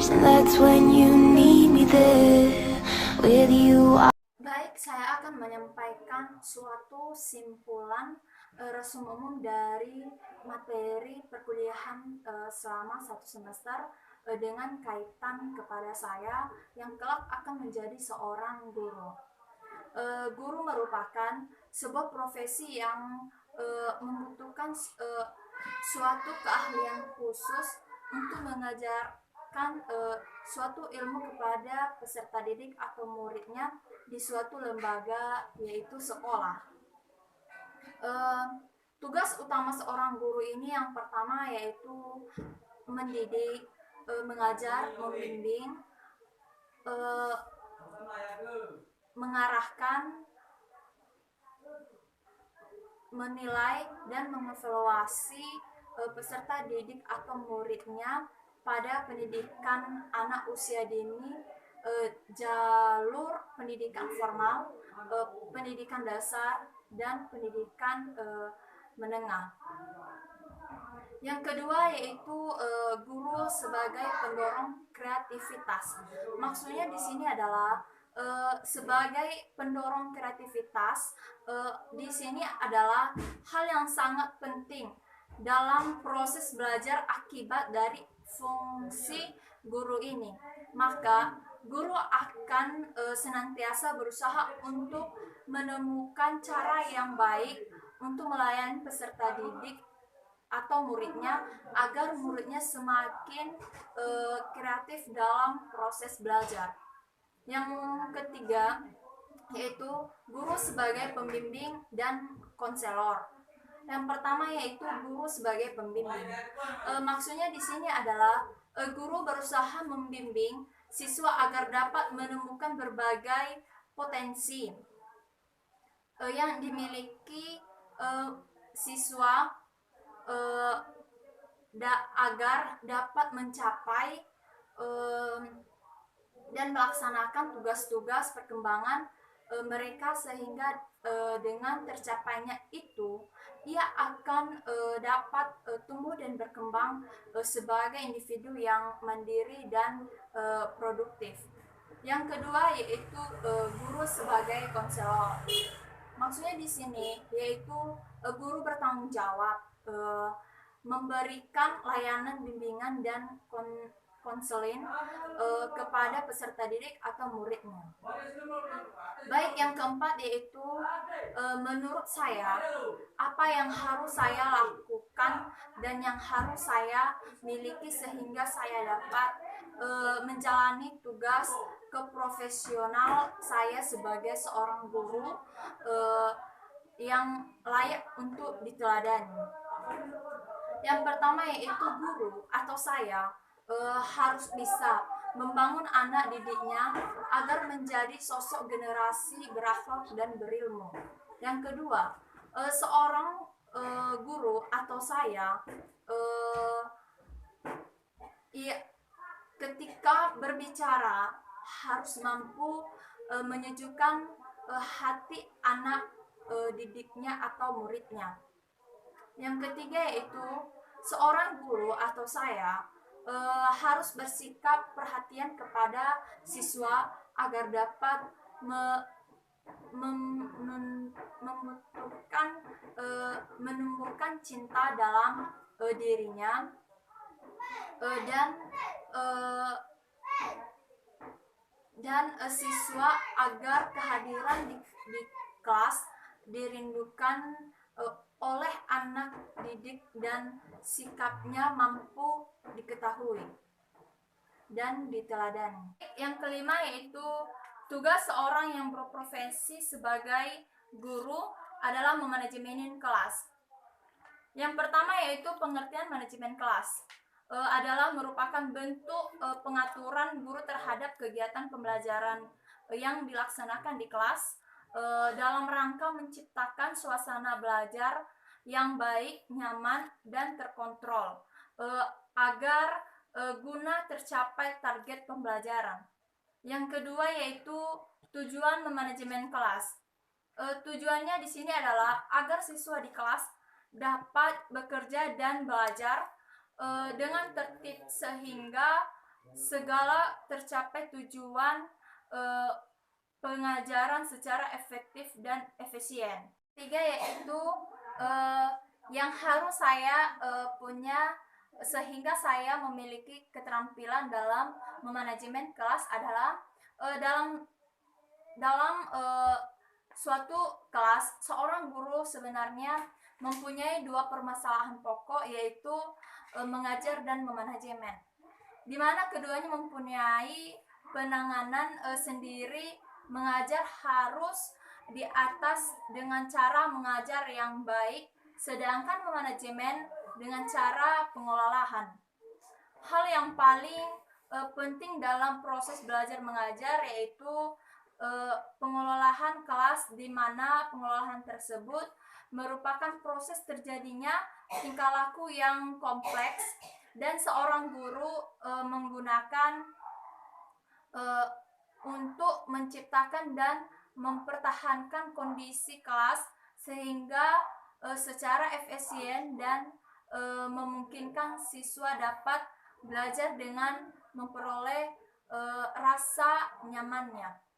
and that's when you need me there with you. Baik, saya akan menyampaikan suatu simpulan resum umum dari materi perkuliahan selama satu semester dengan kaitan kepada saya yang kelak akan menjadi seorang guru. Guru merupakan sebuah profesi yang membutuhkan suatu keahlian khusus untuk mengajarkan suatu ilmu kepada peserta didik atau muridnya di suatu lembaga, yaitu sekolah. Tugas utama seorang guru ini yang pertama yaitu mendidik, mengajar, membimbing, mengarahkan, menilai, dan mengevaluasi peserta didik atau muridnya pada pendidikan anak usia dini, jalur pendidikan formal, pendidikan dasar, dan pendidikan menengah. Yang kedua yaitu guru sebagai pendorong kreativitas. Maksudnya di sini adalah sebagai pendorong kreativitas, di sini adalah hal yang sangat penting dalam proses belajar akibat dari fungsi guru ini. Maka guru akan senantiasa berusaha untuk menemukan cara yang baik untuk melayani peserta didik atau muridnya agar muridnya semakin kreatif dalam proses belajar. Yang ketiga yaitu guru sebagai pembimbing dan konselor. Yang pertama yaitu guru sebagai pembimbing. Maksudnya di sini adalah guru berusaha membimbing siswa agar dapat menemukan berbagai potensi yang dimiliki siswa agar dapat mencapai dan melaksanakan tugas-tugas perkembangan mereka, sehingga dengan tercapainya itu ia akan dapat tumbuh dan berkembang sebagai individu yang mandiri dan produktif. Yang kedua yaitu guru sebagai konselor. Maksudnya di sini yaitu guru bertanggung jawab memberikan layanan bimbingan dan konseling kepada peserta didik atau muridnya. Baik, yang keempat yaitu menurut saya apa yang harus saya lakukan dan yang harus saya miliki sehingga saya dapat menjalani tugas keprofesional saya sebagai seorang guru yang layak untuk diteladani. Yang pertama yaitu guru atau saya harus bisa membangun anak didiknya agar menjadi sosok generasi berakhlak dan berilmu. Yang kedua, seorang guru atau saya ketika berbicara harus mampu menyejukkan hati anak didiknya atau muridnya. Yang ketiga yaitu seorang guru atau saya harus bersikap perhatian kepada siswa agar dapat menumbuhkan cinta dalam dirinya dan siswa agar kehadiran di kelas dirindukan oleh anak didik dan sikapnya mampu diketahui dan diteladani. Yang kelima yaitu tugas seorang yang berprofesi sebagai guru adalah memanajemen kelas. Yang pertama yaitu pengertian manajemen kelas adalah merupakan bentuk pengaturan guru terhadap kegiatan pembelajaran yang dilaksanakan di kelas dalam rangka menciptakan suasana belajar yang baik, nyaman, dan terkontrol agar guna tercapai target pembelajaran. Yang kedua yaitu tujuan memanajemen kelas. Tujuannya di sini adalah agar siswa di kelas dapat bekerja dan belajar dengan tertib sehingga segala tercapai tujuan eh, pengajaran secara efektif dan efisien. Tiga yaitu eh, yang harus saya punya sehingga saya memiliki keterampilan dalam memanajemen kelas adalah dalam suatu kelas seorang guru sebenarnya mempunyai dua permasalahan pokok yaitu mengajar dan memanajemen, di mana keduanya mempunyai penanganan sendiri. Mengajar harus di atas dengan cara mengajar yang baik, sedangkan memanajemen dengan cara pengelolaan. Hal yang paling penting dalam proses belajar mengajar yaitu pengelolaan kelas, di mana pengelolaan tersebut merupakan proses terjadinya tingkah laku yang kompleks dan seorang guru menggunakan untuk menciptakan dan mempertahankan kondisi kelas sehingga secara efisien dan memungkinkan siswa dapat belajar dengan memperoleh rasa nyamannya.